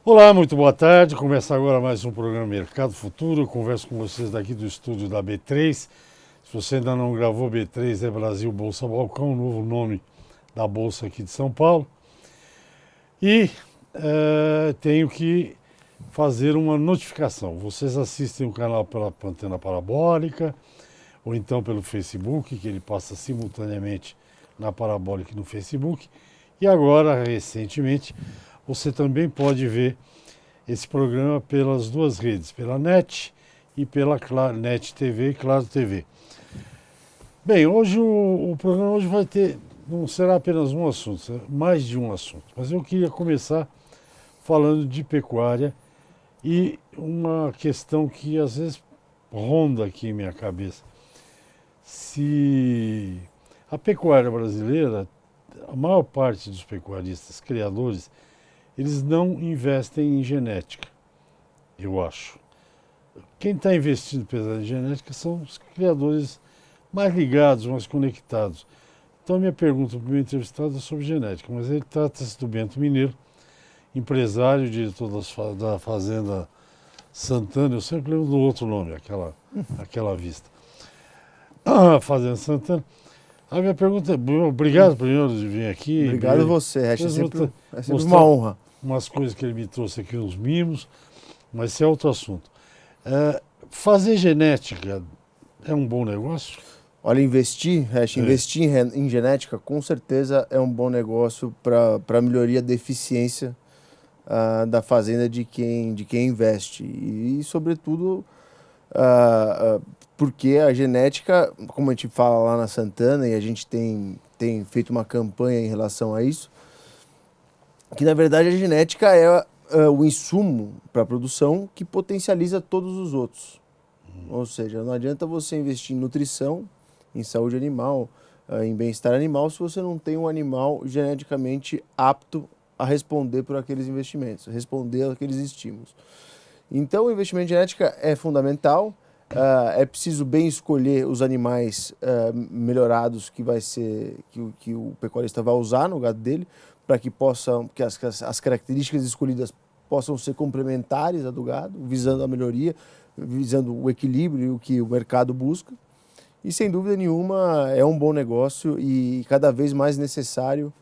Olá, muito boa tarde. Começa agora mais um programa Mercado Futuro. Eu converso com vocês daqui do estúdio da B3. Se você ainda não gravou, B3 é Brasil Bolsa Balcão, o novo nome da Bolsa aqui de São Paulo. E tenho que fazer uma notificação. Vocês assistem o canal pela antena parabólica ou então pelo Facebook, que ele passa simultaneamente na parabólica e no Facebook. E agora, recentemente, você também pode ver esse programa pelas duas redes, pela NET e pela NET TV e Claro TV. Bem, hoje o programa hoje vai ter, não será apenas um assunto, será mais de um assunto. Mas eu queria começar falando de pecuária e uma questão que às vezes ronda aqui em minha cabeça. Se a pecuária brasileira, a maior parte dos pecuaristas, criadores, eles não investem em genética, eu acho. Quem está investindo pesado em genética são os criadores mais ligados, mais conectados. Então, minha pergunta para o meu entrevistado é sobre genética, mas ele trata-se do Bento Mineiro, empresário, diretor da Fazenda Santana, eu sempre lembro do outro nome, aquela vista. Fazenda Santana. A minha pergunta é, obrigado primeiro de vir aqui. Obrigado a você, é sempre uma honra. Umas coisas que ele me trouxe aqui, uns mimos, mas esse é outro assunto. Fazer genética é um bom negócio? Olha, investir em genética com certeza é um bom negócio para a melhoria da eficiência da fazenda de quem investe. E sobretudo, porque a genética, como a gente fala lá na Santana, e a gente tem feito uma campanha em relação a isso, que na verdade a genética é o insumo para a produção que potencializa todos os outros. Ou seja, não adianta você investir em nutrição, em saúde animal, em bem-estar animal, se você não tem um animal geneticamente apto a responder por aqueles investimentos, responder àqueles estímulos. Então, o investimento em genética é fundamental. É preciso bem escolher os animais melhorados que o pecuarista vai usar no gado dele, para que as características escolhidas possam ser complementares à do gado, visando a melhoria, visando o equilíbrio e o que o mercado busca. E sem dúvida nenhuma é um bom negócio e cada vez mais necessário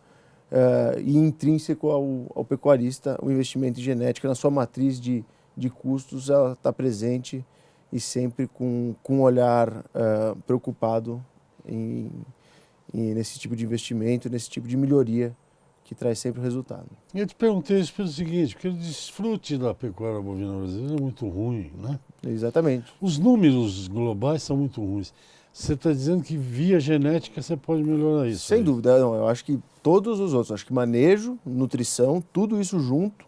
e intrínseco ao pecuarista o investimento em genética na sua matriz de custos. Ela está presente e sempre com um olhar preocupado nesse tipo de investimento, nesse tipo de melhoria que traz sempre resultado. Eu te perguntei isso pelo seguinte, porque o desfrute da pecuária bovina brasileira é muito ruim, né? Exatamente. Os números globais são muito ruins. Você está dizendo que via genética você pode melhorar isso? Sem dúvida, não, eu acho que todos os outros, acho que manejo, nutrição, tudo isso junto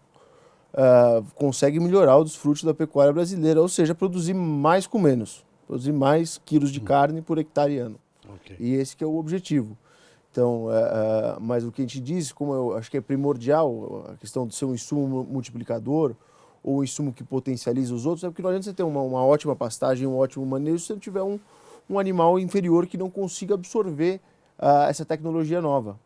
consegue melhorar o desfrute da pecuária brasileira, ou seja, produzir mais com menos, produzir mais quilos de carne por hectare ano. Okay. E esse que é o objetivo. Então, mas o que a gente diz, como eu acho que é primordial, a questão de ser um insumo multiplicador ou um insumo que potencializa os outros, é porque não adianta você ter uma ótima pastagem, um ótimo manejo, se você não tiver um animal inferior que não consiga absorver essa tecnologia nova.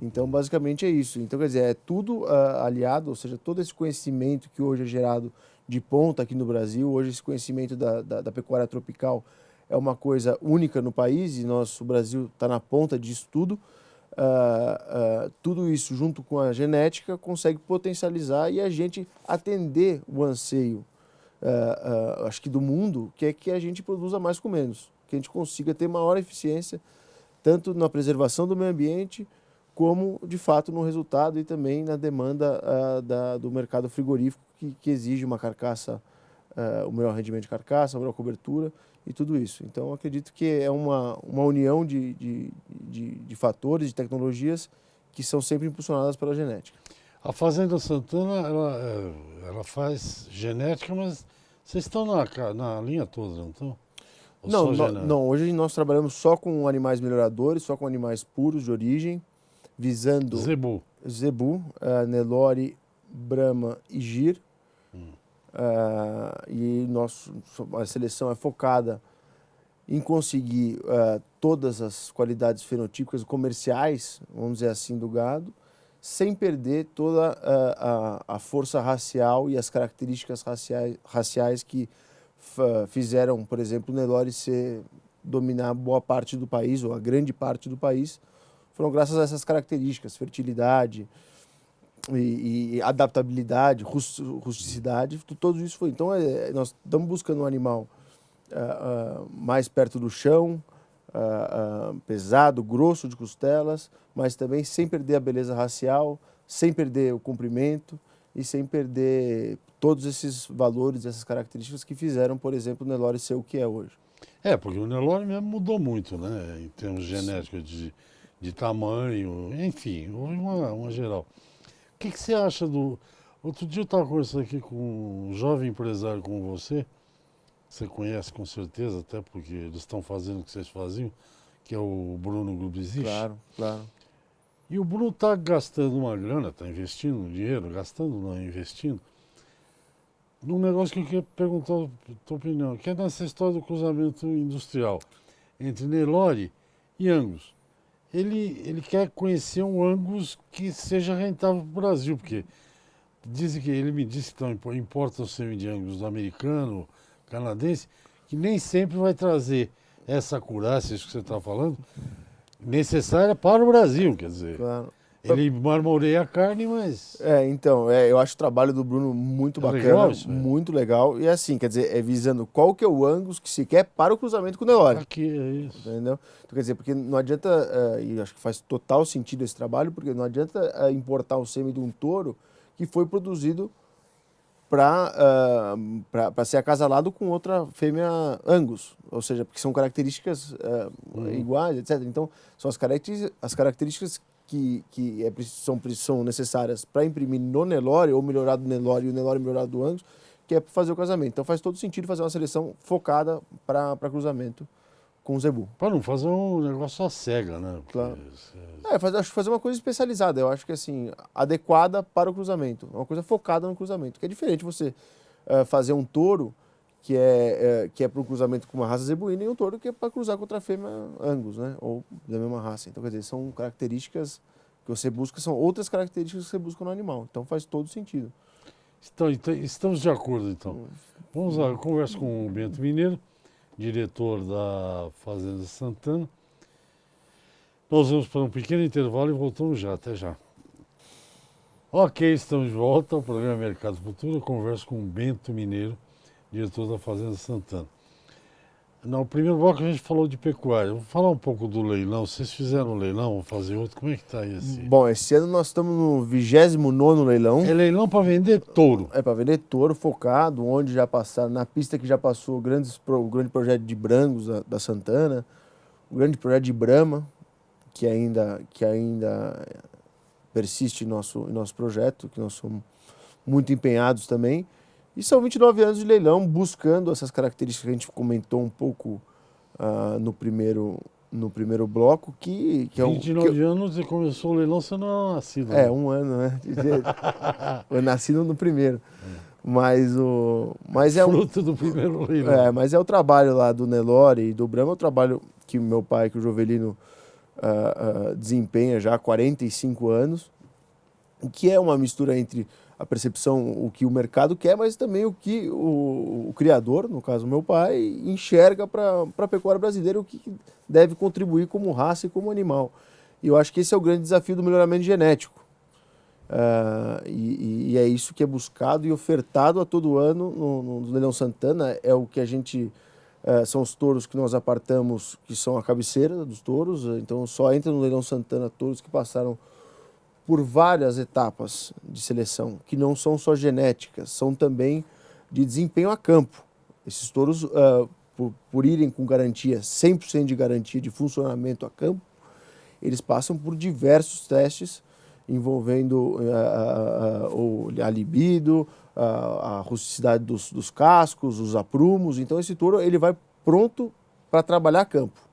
Então, basicamente é isso. Então, quer dizer, é tudo aliado, ou seja, todo esse conhecimento que hoje é gerado de ponta aqui no Brasil, hoje esse conhecimento da pecuária tropical é uma coisa única no país e o Brasil está na ponta disso tudo. Tudo isso junto com a genética consegue potencializar e a gente atender o anseio, acho que do mundo, que é que a gente produza mais com menos, que a gente consiga ter maior eficiência, tanto na preservação do meio ambiente, como de fato no resultado e também na demanda do mercado frigorífico, que exige uma carcaça, o melhor rendimento de carcaça, a melhor cobertura e tudo isso. Então, acredito que é uma união de fatores, de tecnologias que são sempre impulsionadas pela genética. A Fazenda Santana, ela faz genética, mas vocês estão na linha toda, não estão? Não, hoje nós trabalhamos só com animais melhoradores, só com animais puros de origem, visando Zebu, Nelore, Brahma e Gir. E a seleção é focada em conseguir todas as qualidades fenotípicas comerciais, vamos dizer assim, do gado, sem perder toda a força racial e as características raciais que fizeram, por exemplo, o Nelore dominar boa parte do país, ou a grande parte do país, foram graças a essas características, fertilidade e adaptabilidade, rusticidade, tudo isso foi. Então, nós estamos buscando um animal mais perto do chão, pesado, grosso de costelas, mas também sem perder a beleza racial, sem perder o comprimento e sem perder todos esses valores, essas características que fizeram, por exemplo, o Nelore ser o que é hoje. Porque o Nelore mesmo mudou muito, né? Em termos genéticos de tamanho, enfim, houve uma geral. O que você acha do... Outro dia eu estava conversando aqui com um jovem empresário como você conhece com certeza, até porque eles estão fazendo o que vocês faziam, que é o Bruno Grubezich. Claro, claro. E o Bruno está gastando uma grana, está investindo dinheiro, gastando não, investindo, num negócio que eu queria perguntar a tua opinião, que é nessa história do cruzamento industrial entre Nelore e Angus. Ele quer conhecer um Angus que seja rentável para o Brasil, porque ele me disse que importa o sêmen de Angus do americano, canadense, que nem sempre vai trazer essa acurácia, isso que você está falando, necessária para o Brasil, quer dizer. Claro. Ele marmoreia a carne, mas... Então, eu acho o trabalho do Bruno muito bacana, legal isso, muito legal. E assim, quer dizer, visando qual que é o Angus que se quer para o cruzamento com o Nelore. Aqui é isso. Entendeu? Então, quer dizer, porque não adianta, e acho que faz total sentido esse trabalho, porque não adianta importar o sêmen de um touro que foi produzido para ser acasalado com outra fêmea Angus, ou seja, porque são características iguais, etc. Então, são as características que são necessárias para imprimir no Nelore, ou melhorar do Nelore e o Nelore melhorado do Angus, que é para fazer o casamento. Então, faz todo sentido fazer uma seleção focada para cruzamento com o zebu. Para não fazer um negócio à cega, né? Porque Claro. Acho que fazer uma coisa especializada, eu acho que assim, adequada para o cruzamento, uma coisa focada no cruzamento, que é diferente você fazer um touro que é para o cruzamento com uma raça zebuína e um touro que é para cruzar com outra fêmea Angus, né? Ou da mesma raça. Então, quer dizer, são características que você busca, são outras características que você busca no animal. Então, faz todo sentido. Então, estamos de acordo, então. Vamos lá, eu converso com o Bento Mineiro, diretor da Fazenda Santana. Nós vamos para um pequeno intervalo e voltamos já, até já. Ok, estamos de volta ao programa Mercado Futuro. Eu converso com o Bento Mineiro, diretor da Fazenda Santana. No primeiro bloco a gente falou de pecuária. Vou falar um pouco do leilão. Vocês fizeram um leilão, vão fazer outro. Como é que está esse? Bom, esse ano nós estamos no 29º leilão. É leilão para vender touro. É para vender touro focado, onde já passaram, na pista que já passou o grande projeto de Brangos da Santana, o grande projeto de Brahma, que ainda persiste em nosso projeto, que nós somos muito empenhados também. E são 29 anos de leilão, buscando essas características que a gente comentou um pouco no primeiro bloco, que é 29 anos e começou o leilão, você não é nascido. É, um ano, né? Eu nasci no primeiro. Mas é fruto do primeiro leilão. Mas é o trabalho lá do Nelore e do Brahma, é o trabalho que meu pai, que o Jovelino, desempenha já há 45 anos, que é uma mistura entre a percepção, o que o mercado quer, mas também o que o criador, no caso meu pai, enxerga para a pecuária brasileira, o que deve contribuir como raça e como animal. E eu acho que esse é o grande desafio do melhoramento genético. E é isso que é buscado e ofertado a todo ano no Leilão Santana. É o que a gente... são os touros que nós apartamos, que são a cabeceira dos touros. Então só entra no Leilão Santana touros que passaram por várias etapas de seleção, que não são só genéticas, são também de desempenho a campo. Esses touros, por irem com garantia, 100% de garantia de funcionamento a campo, eles passam por diversos testes envolvendo a libido, a rusticidade dos cascos, os aprumos. Então esse touro ele vai pronto para trabalhar a campo.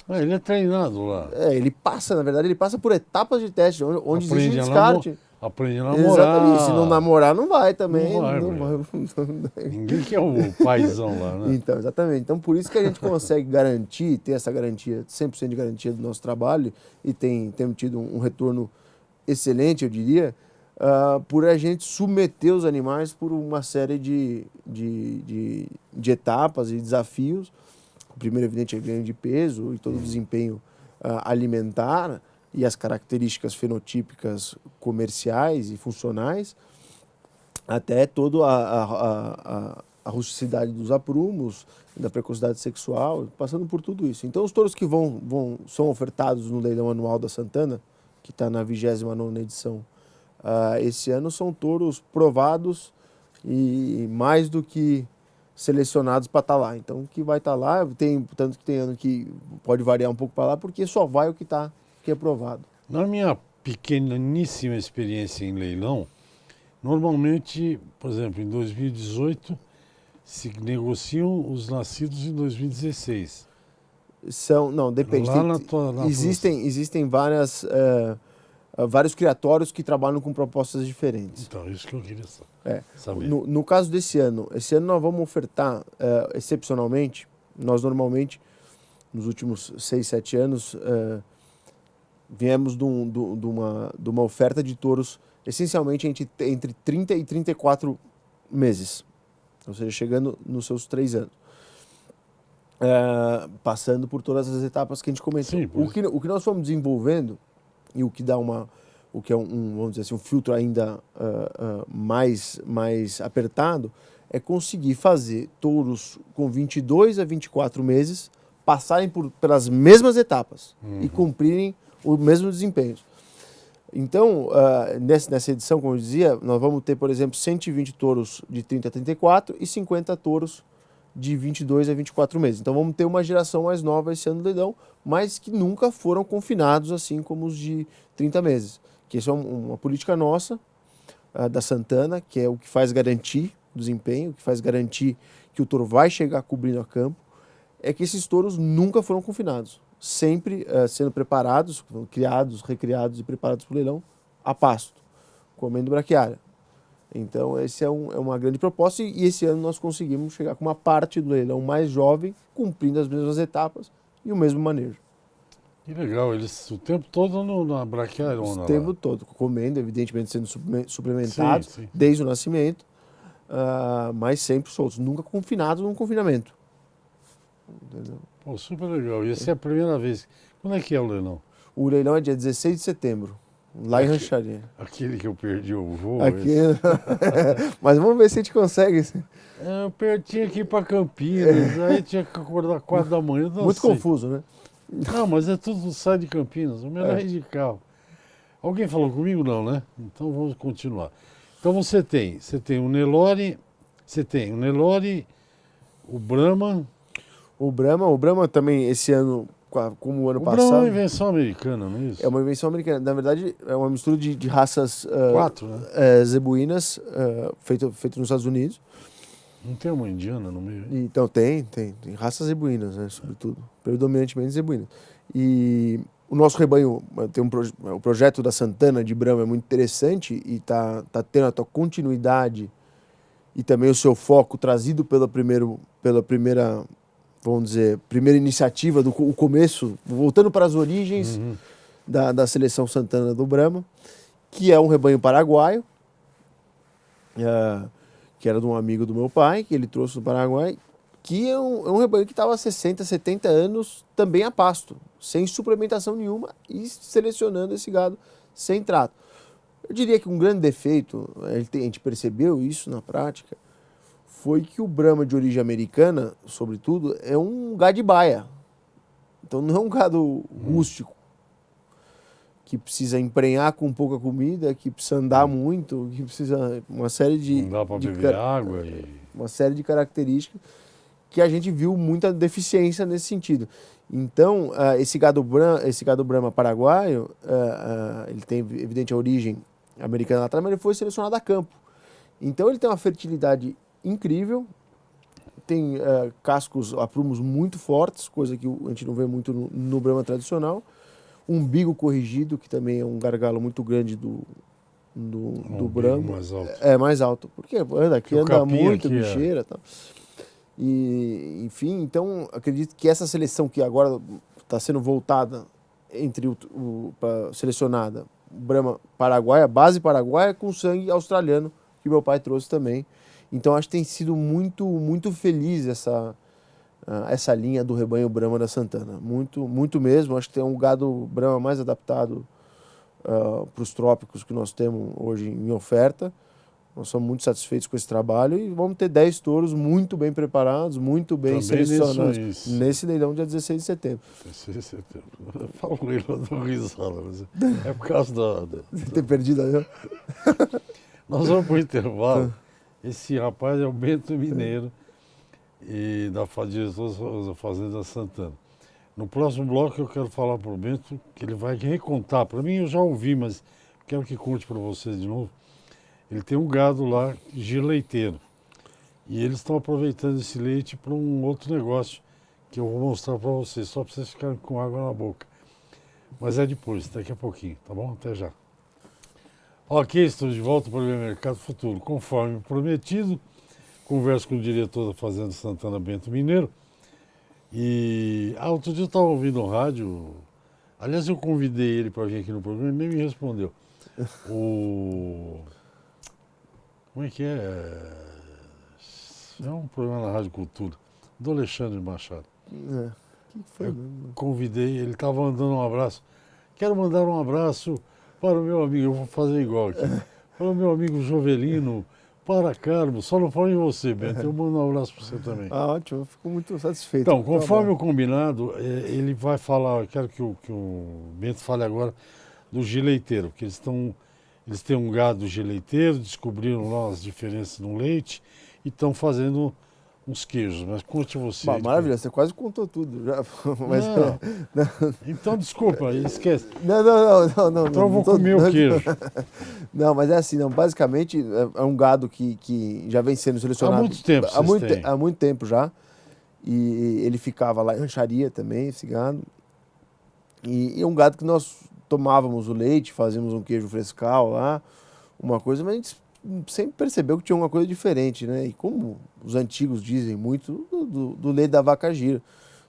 Ele é treinado lá. Ele passa por etapas de teste, onde existe descarte. Aprende a namorar. Exatamente, se não namorar não vai também. Não vai. Ninguém quer o paizão lá, né? Então, exatamente. Então, por isso que a gente consegue ter essa garantia, 100% de garantia do nosso trabalho, e temos tido um retorno excelente, eu diria, por a gente submeter os animais por uma série de etapas e desafios. O primeiro, evidente, é o ganho de peso e todo o desempenho alimentar e as características fenotípicas comerciais e funcionais, até toda a rusticidade dos aprumos, da precocidade sexual, passando por tudo isso. Então, os touros que são ofertados no leilão anual da Santana, que está na 29ª edição, esse ano são touros provados e mais do que selecionados para estar lá. Então, o que vai estar lá, tanto que tem ano que pode variar um pouco para lá, porque só vai o que é provado. Na minha pequeníssima experiência em leilão, normalmente, por exemplo, em 2018, se negociam os nascidos em 2016. Não, depende. Lá Existem vários criatórios que trabalham com propostas diferentes. Então, isso que eu queria saber. No caso desse ano, nós vamos ofertar, excepcionalmente, nós normalmente, nos últimos 6, 7 anos, viemos de uma oferta de touros, essencialmente entre 30 e 34 meses. Ou seja, chegando nos seus 3 anos. Passando por todas as etapas que a gente comentou. Sim, o que nós fomos desenvolvendo e o que dá vamos dizer assim, um filtro ainda mais apertado é conseguir fazer touros com 22 a 24 meses passarem pelas mesmas etapas e cumprirem o mesmo desempenho. Então, nessa edição, como eu dizia, nós vamos ter, por exemplo, 120 touros de 30 a 34 e 50 touros de 22 a 24 meses. Então, vamos ter uma geração mais nova esse ano do leilão, mas que nunca foram confinados assim como os de 30 meses. Que isso é uma política nossa, da Santana, que é o que faz garantir o desempenho, o que faz garantir que o touro vai chegar cobrindo a campo, é que esses touros nunca foram confinados. Sempre sendo preparados, criados, recriados e preparados para o leilão a pasto, comendo braquiária. Então, esse é uma grande proposta e esse ano nós conseguimos chegar com uma parte do leilão mais jovem, cumprindo as mesmas etapas e o mesmo manejo. Que legal, eles o tempo todo na braquiária. O tempo todo, comendo, evidentemente sendo suplementados, sim. Desde o nascimento, mas sempre soltos, nunca confinados num confinamento. Entendeu? Pô, super legal. E essa é a primeira vez. Quando é que é o leilão? O leilão é dia 16 de setembro, lá em Rancharia. Aquele que eu perdi o voo. Mas vamos ver se a gente consegue. Eu tinha que ir para Campinas, aí tinha que acordar 4 da manhã. Muito confuso, né? Não, mas é tudo sai de Campinas, o melhor é ir de carro. Alguém falou comigo? Não, né? Então vamos continuar. Então você tem o Nelore, o Brahma. O Brahma também, esse ano, como o ano passado... O Brahma é uma invenção americana, não é isso? É uma invenção americana. Na verdade, é uma mistura de raças 4, né? zebuínas, feito nos Estados Unidos. Não tem uma indiana no meio? Então, tem raças zebuínas, né, sobretudo. Predominantemente zebuínas. E o nosso rebanho tem o projeto da Santana de Brahma é muito interessante e está tendo a tua continuidade e também o seu foco trazido pela primeira, vamos dizer, primeira iniciativa, o começo, voltando para as origens da seleção Santana do Brahma, que é um rebanho paraguaio, que era de um amigo do meu pai, que ele trouxe do Paraguai, que é um rebanho que estava há 60, 70 anos também a pasto, sem suplementação nenhuma e selecionando esse gado sem trato. Eu diria que um grande defeito, a gente percebeu isso na prática, foi que o Brahma de origem americana, sobretudo, é um gado de baia. Então não é um gado rústico, que precisa emprenhar com pouca comida, que precisa andar muito, que precisa uma série de... Não dá para beber água. Uma série de características que a gente viu muita deficiência nesse sentido. Então, esse gado Brahma paraguaio, ele tem, evidente, a origem americana lá atrás, mas ele foi selecionado a campo. Então, ele tem uma fertilidade incrível, tem cascos, aprumos muito fortes, coisa que a gente não vê muito no Brahma tradicional. Umbigo corrigido, que também é um gargalo muito grande do Brahma. Mais alto. É, mais alto. Porque anda muito, aqui bicheira e tal. E, enfim, então, acredito que essa seleção que agora está sendo voltada selecionada Brahma paraguaia, base paraguaia, com sangue australiano, que meu pai trouxe também. Então acho que tem sido muito feliz essa linha do rebanho Brahma da Santana. Muito mesmo. Acho que tem um gado Brahma mais adaptado para os trópicos que nós temos hoje em oferta. Nós somos muito satisfeitos com esse trabalho e vamos ter 10 touros muito bem preparados, muito bem Também selecionados nesse leilão dia 16 de setembro. 16 de setembro. Eu falo com ele, eu dou risada, mas é por causa Ter perdido aí. Nós vamos para o intervalo. Esse rapaz é o Bento Mineiro, e diretor da Fazenda Santana. No próximo bloco eu quero falar para o Bento que ele vai recontar. Para mim eu já ouvi, mas quero que conte para vocês de novo. Ele tem um gado lá, giro leiteiro. E eles estão aproveitando esse leite para um outro negócio que eu vou mostrar para vocês, só para vocês ficarem com água na boca. Mas é depois, daqui a pouquinho, tá bom? Até já. Ok, estou de volta para o Mercado Futuro. Conforme prometido, converso com o diretor da Fazenda Santana, Bento Mineiro. E outro dia eu estava ouvindo no rádio, aliás eu convidei ele para vir aqui no programa e nem me respondeu. Como é que é? É um programa na Rádio Cultura, do Alexandre Machado. Que foi, eu convidei, ele estava mandando um abraço. Quero mandar um abraço para o meu amigo, eu vou fazer igual aqui. Para o meu amigo Jovelino, para Carlos, só não falo em você, Bento, eu mando um abraço para você também. Ótimo, eu fico muito satisfeito. Então, conforme o combinado, ele vai falar, eu quero que o Bento fale agora do gileiteiro, porque eles têm um gado gileiteiro, descobriram lá as diferenças no leite e estão fazendo uns queijos. Mas conte você. Maravilha, você quase contou tudo. Já. Mas, não. Então, desculpa, esquece. Não. Então eu vou comer o queijo. Não, mas é assim, não. Basicamente é um gado que já vem sendo selecionado. Há muito tempo, há muito tempo já. E ele ficava lá em rancharia também, esse gado. E é um gado que nós tomávamos o leite, fazíamos um queijo frescal lá, uma coisa, mas a gente sempre percebeu que tinha uma coisa diferente, né? E como os antigos dizem muito do leite da vaca gira.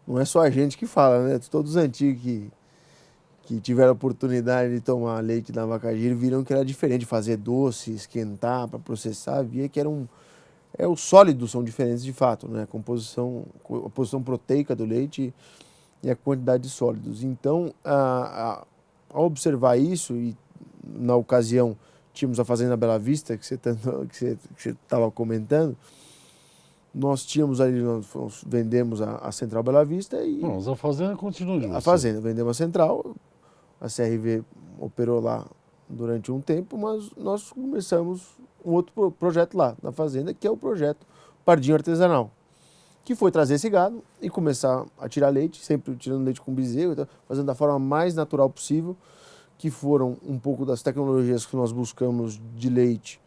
Não é só a gente que fala, né? Todos os antigos que tiveram a oportunidade de tomar leite da vaca gira viram que era diferente, fazer doce, esquentar para processar, via que era os sólidos são diferentes de fato, né? A composição proteica do leite e a quantidade de sólidos. Então, ao observar isso, e na ocasião tínhamos a Fazenda Bela Vista, que você estava comentando, nós tínhamos ali, nós vendemos a Central Bela Vista e... Não, mas a Fazenda continua de você. A Fazenda, vendemos a Central, a CRV operou lá durante um tempo, mas nós começamos um outro projeto lá na Fazenda, que é o projeto Pardinho Artesanal, que foi trazer esse gado e começar a tirar leite, sempre tirando leite com bezerro, então, fazendo da forma mais natural possível, que foram um pouco das tecnologias que nós buscamos de leite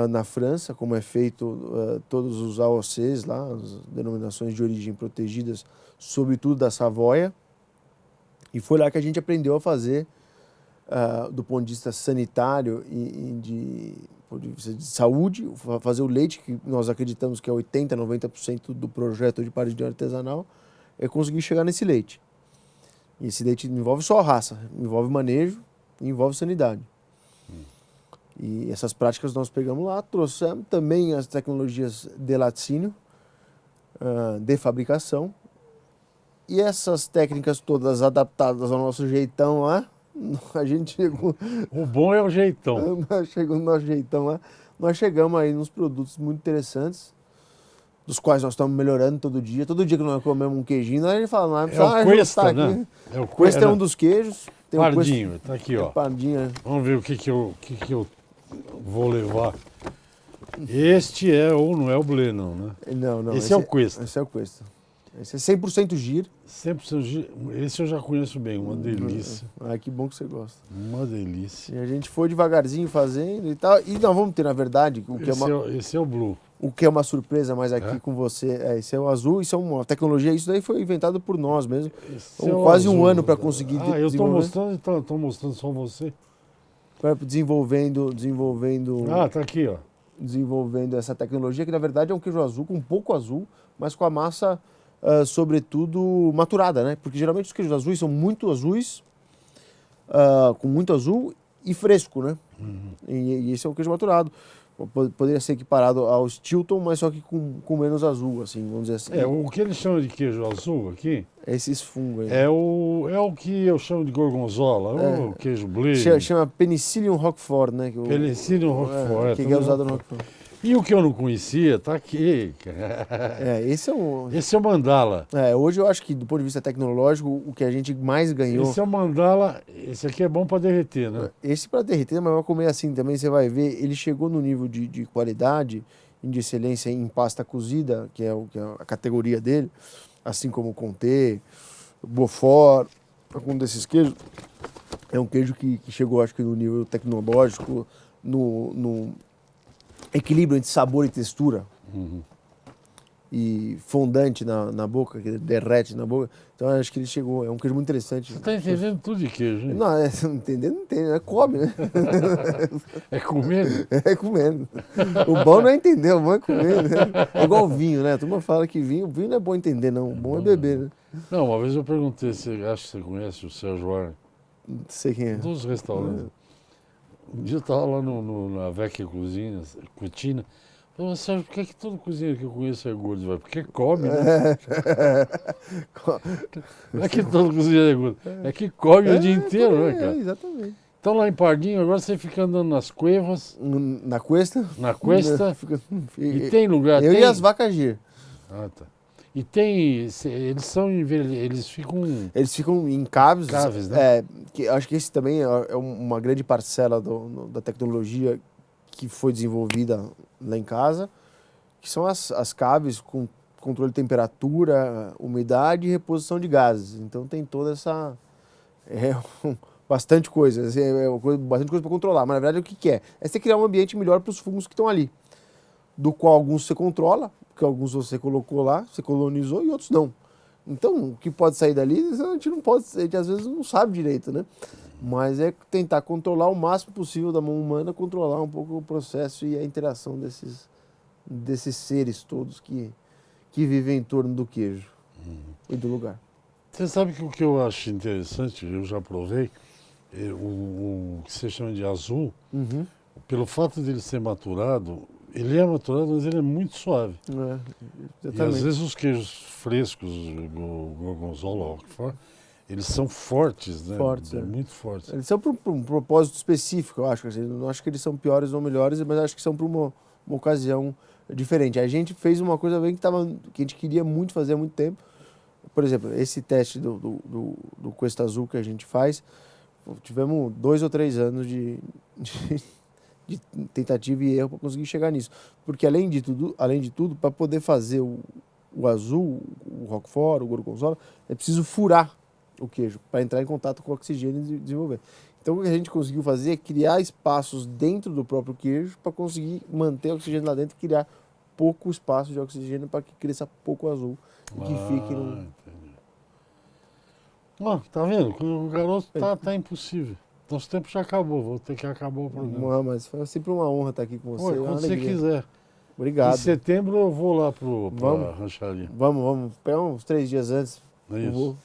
na França, como é feito todos os AOCs lá, as denominações de origem protegidas, sobretudo da Savoia, e foi lá que a gente aprendeu a fazer, do ponto de vista sanitário e de saúde, fazer o leite, que nós acreditamos que é 80%, 90% do projeto de Pardinho Artesanal, é conseguir chegar nesse leite. E esse leite não envolve só raça, envolve manejo e envolve sanidade. E essas práticas nós pegamos lá, trouxemos também as tecnologias de laticínio, de fabricação, e essas técnicas todas adaptadas ao nosso jeitão lá, a gente chegou... O bom é o jeitão. Chegou no nosso jeitão lá, nós chegamos aí nos produtos muito interessantes, dos quais nós estamos melhorando todo dia. Todo dia que nós comemos um queijinho, a gente fala, não é o Cuesta, né? É o Cuesta, é um dos queijos. Tem Pardinho, está aqui, ó. Pardinho. Vamos ver o que eu vou levar. Este ou não é o Blé, não, né? Não. Esse é o Cuesta. Esse é o Cuesta. Esse é 100% giro. 100% giro. Esse eu já conheço bem, uma delícia. Que bom que você gosta. Uma delícia. E a gente foi devagarzinho fazendo e tal. E nós vamos ter, na verdade, esse é o Blue. O que é uma surpresa mais aqui com você, esse é o azul, isso é uma tecnologia, isso daí foi inventado por nós mesmo. Quase um ano para conseguir desenvolver. Eu estou mostrando, então, estou mostrando só você. Desenvolvendo. Tá aqui, ó. Desenvolvendo essa tecnologia, que na verdade é um queijo azul, com um pouco azul, mas com a massa, sobretudo, maturada, né? Porque geralmente os queijos azuis são muito azuis, com muito azul e fresco, né? E esse é o queijo maturado. Poderia ser equiparado ao Stilton, mas só que com menos azul, assim, vamos dizer assim. O que eles chamam de queijo azul aqui Esses fungos aí. é o que eu chamo de gorgonzola, o queijo brie. Chama Penicillium roquefort, né? Penicillium roquefort. Que é usado no roquefort. E o que eu não conhecia, tá aqui. Esse é um... Esse é o mandala. Hoje eu acho que, do ponto de vista tecnológico, o que a gente mais ganhou... Esse é o mandala, esse aqui é bom para derreter, né? Esse para derreter, mas vai comer assim também, você vai ver, ele chegou no nível de qualidade, de excelência em pasta cozida, que é a categoria dele, assim como o Comté, Beaufort, algum desses queijos. É um queijo que chegou, acho que, no nível tecnológico, no equilíbrio entre sabor e textura. E fondante na boca, que derrete na boca. Então acho que ele chegou, é um queijo muito interessante. Você está entendendo tudo de queijo, hein? Não, não entendendo, não entende, é come, né? É comendo? É comendo. O bom não é entender, o bom é comer, né? É igual vinho, né? A turma fala que vinho não é bom entender, não. O bom é beber, né? Não, uma vez eu perguntei, acho que você conhece o Sérgio Arne? Não sei quem é. Dos restaurantes. Um dia eu estava lá na Vecchia Cucina. Falei, Sérgio, por que todo cozinheiro que eu conheço é gordo? Vai? Porque come, né? Não é que todo cozinheiro é gordo, é que come o dia inteiro, né, cara? Exatamente. Então lá em Pardinho, agora você fica andando nas cuevas. Na cuesta? Na cuesta. E tem lugar... Eu e as vacas gir. Ah, tá. E tem... Eles ficam... Eles ficam em caves. Caves, né? Acho que esse também é uma grande parcela da tecnologia que foi desenvolvida lá em casa, que são as caves com controle de temperatura, umidade e reposição de gases. Então tem toda essa... bastante coisa. Bastante coisa para controlar. Mas na verdade o que é? É você criar um ambiente melhor para os fungos que estão ali. Do qual alguns você controla, porque alguns você colocou lá, você colonizou e outros não. Então o que pode sair dali, a gente não pode, a gente às vezes não sabe direito, né? Mas é tentar controlar o máximo possível da mão humana, controlar um pouco o processo e a interação desses seres todos que vivem em torno do queijo e do lugar. Você sabe que o que eu acho interessante, eu já provei, o que você chama de azul, pelo fato de ele ser maturado, ele é maturado, mas ele é muito suave. E às vezes os queijos frescos, o gorgonzola, o roquefort, eles são fortes, né? Fortes, muito fortes. Eles são para um propósito específico, eu acho. Não acho que eles são piores ou melhores, mas acho que são para uma ocasião diferente. A gente fez uma coisa bem que a gente queria muito fazer há muito tempo. Por exemplo, esse teste do Cuesta Azul que a gente faz, tivemos 2 ou 3 anos de tentativa e erro para conseguir chegar nisso. Porque além de tudo, para poder fazer o azul, o roquefort, o gorgonzola, é preciso furar o queijo para entrar em contato com o oxigênio e desenvolver. Então o que a gente conseguiu fazer é criar espaços dentro do próprio queijo para conseguir manter o oxigênio lá dentro e criar pouco espaço de oxigênio para que cresça pouco azul e que fique no... Tá vendo? O garoto tá impossível. Nosso tempo já acabou, vou ter que acabar o programa. Mas foi sempre uma honra estar aqui com você. Quando você quiser. Obrigado. Em setembro eu vou lá pra rancharia. Vamos. Pega uns 3 dias antes. É isso.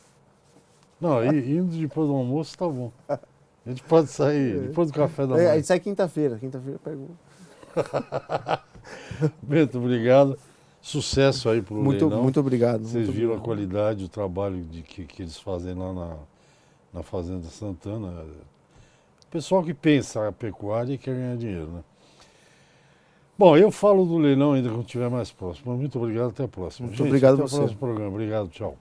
Não, indo depois do almoço tá bom. A gente pode sair depois do café da manhã. A gente sai quinta-feira. Quinta-feira pegou. Bento, obrigado. Sucesso aí pro leilão. Muito obrigado. Vocês viram a qualidade, o trabalho que eles fazem lá na Fazenda Santana. O pessoal que pensa a pecuária e quer ganhar dinheiro, né? Bom, eu falo do leilão ainda quando estiver mais próximo. Muito obrigado, até a próxima. Muito obrigado até você. o próximo programa. Obrigado, tchau.